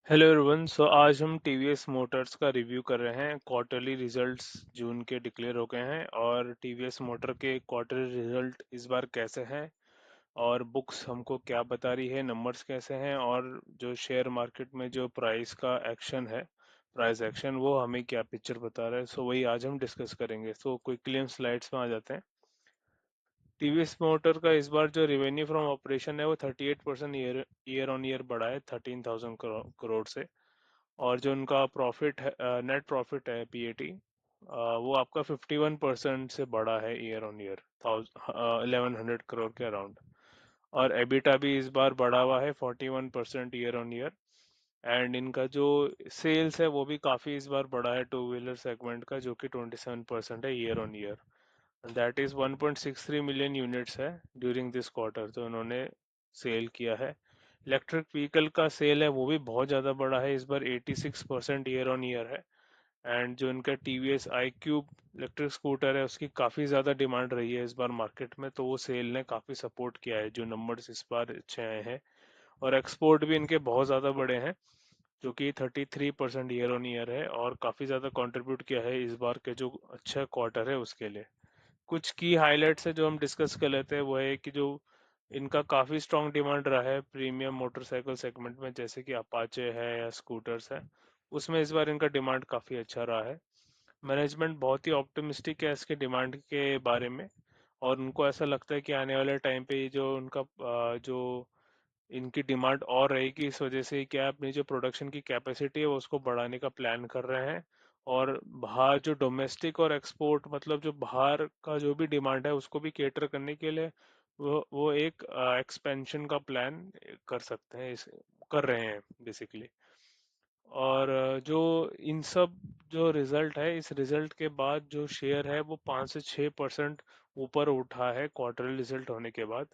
Hello everyone. आज हम TVS Motors का रिव्यू कर रहे हैं। क्वार्टरली रिजल्ट्स जून के डिक्लेयर हो गए हैं और टीवीएस मोटर के क्वार्टरली रिजल्ट इस बार कैसे हैं और बुक्स हमको क्या बता रही है, नंबर्स कैसे हैं और जो शेयर मार्केट में जो प्राइस का एक्शन है, प्राइस एक्शन, वो हमें क्या पिक्चर बता रहा है। वही आज हम डिस्कस करेंगे। क्विकली हम स्लाइड्स में आ जाते हैं। टीवीएस मोटर का इस बार जो रेवेन्यू फ्रॉम ऑपरेशन है वो 38% ईयर ऑन ईयर बढ़ा है 13,000 करोड़ से। और जो उनका प्रॉफिट है, नेट प्रॉफिट है, पीएटी, वो आपका 51% से बढ़ा है ईयर ऑन ईयर, 1100 करोड़ के अराउंड। और एबिटा भी इस बार बढ़ा हुआ है 41% ईयर ऑन ईयर। एंड इनका जो सेल्स है वो भी काफ़ी इस बार बढ़ा है टू व्हीलर सेगमेंट का, जो कि 27% है year on year. That is 1.63 million units है ड्यूरिंग दिस क्वार्टर जो उन्होंने सेल किया है। इलेक्ट्रिक व्हीकल का सेल है वो भी बहुत ज़्यादा बड़ा है, इस बार 86% ईयर ऑन ईयर है। एंड जो इनका टीवीएस आई क्यूब इलेक्ट्रिक स्कूटर है उसकी काफ़ी ज़्यादा डिमांड रही है इस बार मार्केट में, तो वो सेल ने काफ़ी सपोर्ट किया है, जो नंबर्स इस बार अच्छे आए हैं। और एक्सपोर्ट भी इनके बहुत ज़्यादा बड़े हैं, जो कि 33% ईयर ऑन ईयर है और काफ़ी ज़्यादा कंट्रीब्यूट किया है इस बार के जो अच्छा क्वार्टर है उसके लिए। कुछ की हाइलाइट्स है जो हम डिस्कस कर लेते हैं, वो है कि जो इनका काफ़ी स्ट्रॉन्ग डिमांड रहा है प्रीमियम मोटरसाइकिल सेगमेंट में, जैसे कि अपाचे है या स्कूटर्स है, उसमें इस बार इनका डिमांड काफ़ी अच्छा रहा है। मैनेजमेंट बहुत ही ऑप्टिमिस्टिक है इसके डिमांड के बारे में, और उनको ऐसा लगता है कि आने वाले टाइम पे ये जो उनका जो इनकी डिमांड और रहेगी, इस वजह से क्या है, अपनी जो प्रोडक्शन की कैपेसिटी है वो उसको बढ़ाने का प्लान कर रहे हैं। और बाहर जो डोमेस्टिक और एक्सपोर्ट, मतलब जो बाहर का जो भी डिमांड है उसको भी केटर करने के लिए वो एक एक्सपेंशन का प्लान कर सकते हैं, इस कर रहे हैं बेसिकली। और जो इन सब जो रिजल्ट है, इस रिजल्ट के बाद जो शेयर है वो 5 से 6% ऊपर उठा है क्वार्टरली रिजल्ट होने के बाद।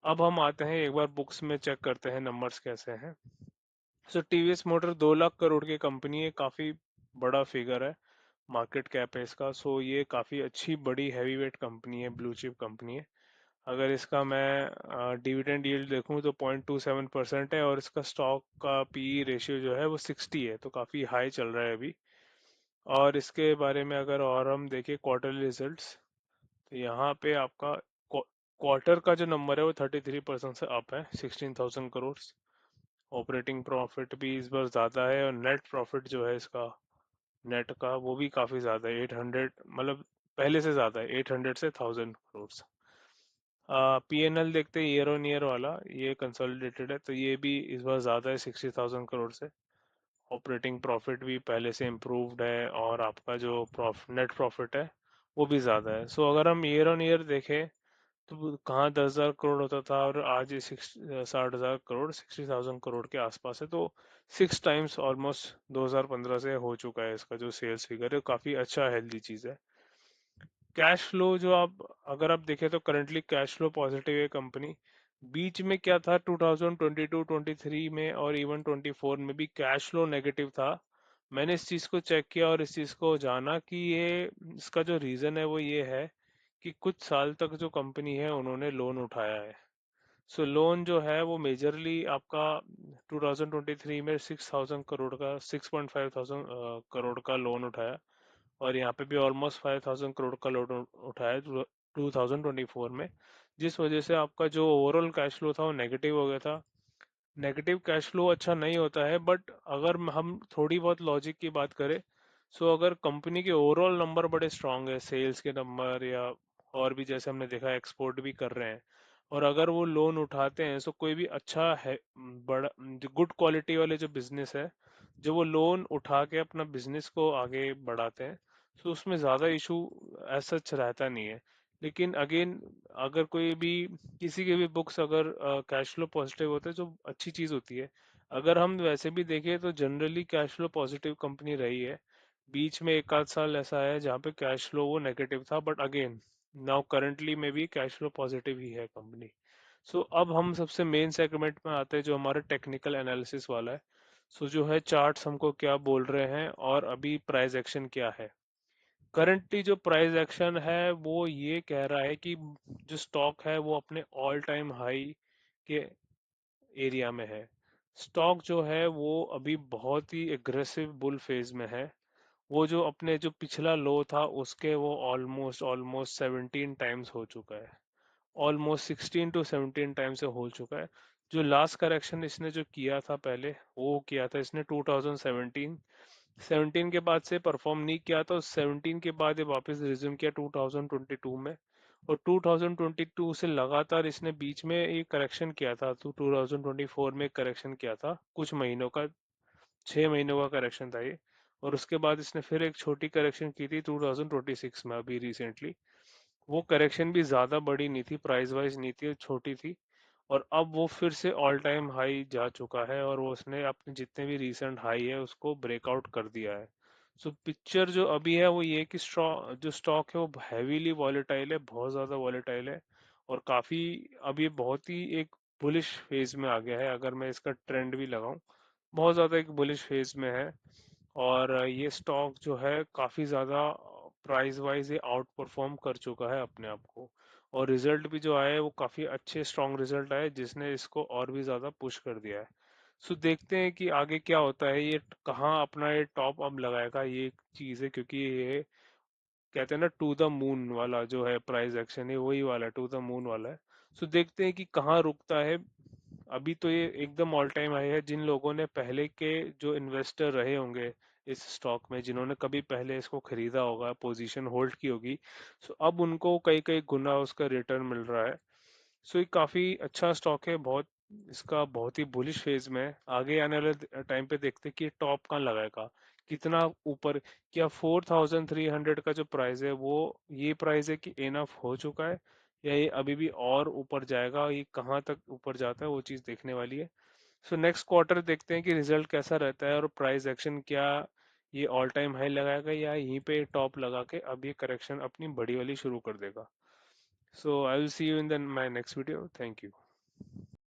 अब हम आते हैं, एक बार बुक्स में चेक करते हैं नंबर्स कैसे हैं। टीवीएस मोटर 2 लाख करोड़ की कंपनी है, काफ़ी बड़ा फिगर है मार्केट कैप है इसका। ये काफ़ी अच्छी बड़ी हैवी वेट कंपनी है, ब्लू चिप कंपनी है। अगर इसका मैं डिविडेंड यील्ड देखूं तो 0.27% है और इसका स्टॉक का पीई रेशियो जो है वो 60 है, तो काफ़ी हाई चल रहा है अभी। और इसके बारे में अगर और हम देखें क्वार्टरली रिजल्ट्स, तो यहाँ पे आपका क्वार्टर का जो नंबर है वो 33% से अप है, 16,000 करोड़। ऑपरेटिंग प्रॉफिट भी इस बार ज़्यादा है और नेट प्रॉफिट जो है इसका, नेट का, वो भी काफ़ी ज़्यादा है, 800, मतलब पहले से ज़्यादा है, 800 से 1,000 करोड़। पीएनएल देखते हैं ईयर ऑन ईयर वाला, ये कंसोलिडेटेड है तो ये भी इस बार ज़्यादा है 60,000 करोड़ से। ऑपरेटिंग प्रॉफिट भी पहले से इम्प्रूव्ड है और आपका जो नेट प्रॉफिट है वो भी ज़्यादा है। अगर हम ईयर ऑन ईयर देखें तो वो कहाँ 10,000 करोड़ होता था और आज ये 60,000 करोड़, 60,000 करोड़ के आसपास है, तो 6 टाइम्स ऑलमोस्ट 2015 से हो चुका है इसका जो सेल्स फिगर है, काफ़ी अच्छा हेल्दी चीज़ है। कैश फ्लो जो आप, अगर आप देखें तो करंटली कैश फ्लो पॉजिटिव है कंपनी। बीच में क्या था, 2022-23 में और इवन 24 में भी कैश फ्लो नेगेटिव था। मैंने इस चीज़ को चेक किया और इस चीज़ को जाना कि ये, इसका जो रीज़न है वो ये है कि कुछ साल तक जो कंपनी है उन्होंने लोन उठाया है। लोन जो है वो मेजरली आपका 2023 में 6,000 करोड़ का, 6.5 thousand करोड़ का लोन उठाया, और यहाँ पे भी ऑलमोस्ट 5,000 करोड़ का लोन उठाया 2024 में, जिस वजह से आपका जो ओवरऑल कैश फ्लो था वो नेगेटिव हो गया था। नेगेटिव कैश फ्लो अच्छा नहीं होता है, बट अगर हम थोड़ी बहुत लॉजिक की बात करें, अगर कंपनी के ओवरऑल नंबर बड़े स्ट्रांग है, सेल्स के नंबर या और भी, जैसे हमने देखा एक्सपोर्ट भी कर रहे हैं, और अगर वो लोन उठाते हैं, कोई भी अच्छा है, बड़ा जो गुड क्वालिटी वाले जो बिजनेस है, जो वो लोन उठा के अपना बिजनेस को आगे बढ़ाते हैं, उसमें ज़्यादा इशू एज सच रहता नहीं है। लेकिन अगेन, अगर कोई भी, किसी के भी बुक्स अगर कैश फ्लो पॉजिटिव होते हैं जो अच्छी चीज़ होती है। अगर हम वैसे भी देखें तो generally cash flow positive company रही है। बीच में एक आध साल ऐसा है जहाँ पे कैश फ्लो वो नेगेटिव था, बट अगेन नाउ करंटली में भी कैश फ्लो पॉजिटिव ही है कंपनी। अब हम सबसे मेन सेगमेंट में आते हैं जो हमारा टेक्निकल एनालिसिस वाला है। जो है चार्ट्स हमको क्या बोल रहे हैं और अभी प्राइस एक्शन क्या है। करंटली जो प्राइस एक्शन है वो ये कह रहा है कि जो स्टॉक है वो अपने ऑल टाइम हाई के एरिया में है। स्टॉक जो है वो अभी बहुत ही एग्रेसिव बुल फेज में है। वो जो अपने जो पिछला लो था उसके वो ऑलमोस्ट ऑलमोस्ट 17 टाइम्स हो चुका है। ऑलमोस्ट 16 to 17 टाइम से हो चुका है। जो लास्ट करेक्शन इसने जो किया था पहले, वो किया था इसने 2017। 17 के बाद से परफॉर्म नहीं किया था, 17 के बाद ये वापस रिज्यूम किया 2022 में। और 2022 से लगातार इसने बीच में एक करेक्शन किया था, तो 2024 में करेक्शन किया था कुछ महीनों का, 6 महीनों का करेक्शन था ये। और उसके बाद इसने फिर एक छोटी करेक्शन की थी 2026 में, अभी रिसेंटली। वो करेक्शन भी ज्यादा बड़ी नहीं थी, प्राइस वाइज नहीं थी, छोटी थी। और अब वो फिर से ऑल टाइम हाई जा चुका है, और वो उसने अपने जितने भी रीसेंट हाई है उसको ब्रेकआउट कर दिया है। सो पिक्चर जो अभी है वो ये कि जो स्टॉक है वो हैवीली वॉलेटाइल है, बहुत ज्यादा वॉलेटाइल है। और काफी, अब ये बहुत ही एक बुलिश फेज में आ गया है, अगर मैं इसका ट्रेंड भी लगाऊं, बहुत ज्यादा एक बुलिश फेज में है। और ये स्टॉक जो है काफी ज्यादा प्राइस वाइज ये आउट परफॉर्म कर चुका है अपने आप को। और रिजल्ट भी जो आए वो काफी अच्छे स्ट्रॉन्ग रिजल्ट आए, जिसने इसको और भी ज्यादा पुश कर दिया है। सो देखते हैं कि आगे क्या होता है, ये कहाँ अपना ये टॉप अब लगाएगा, ये एक चीज है। क्योंकि ये कहते हैं ना, टू द मून वाला जो है प्राइस एक्शन, है वही वाला टू द मून वाला है। सो देखते हैं कि कहाँ रुकता है। अभी तो ये एकदम ऑल टाइम हाई है। जिन लोगों ने पहले के जो इन्वेस्टर रहे होंगे इस स्टॉक में, जिन्होंने कभी पहले इसको खरीदा होगा, पोजीशन होल्ड की होगी, सो अब उनको कई कई गुना उसका रिटर्न मिल रहा है। सो ये काफी अच्छा स्टॉक है, बहुत इसका बहुत ही बुलिश फेज में है। आगे आने वाले टाइम पे देखते हैं कि टॉप कहाँ लगाएगा, कितना ऊपर। क्या 4300 का जो प्राइस है वो ये प्राइस है कि इनफ हो चुका है, या ये अभी भी और ऊपर जाएगा, ये कहाँ तक ऊपर जाता है वो चीज़ देखने वाली है। सो नेक्स्ट क्वार्टर देखते हैं कि रिजल्ट कैसा रहता है, और प्राइस एक्शन क्या ये ऑल टाइम हाई लगाएगा, या यहीं पे टॉप लगा के अब ये करेक्शन अपनी बड़ी वाली शुरू कर देगा। So I will see you in the my next video. Thank you.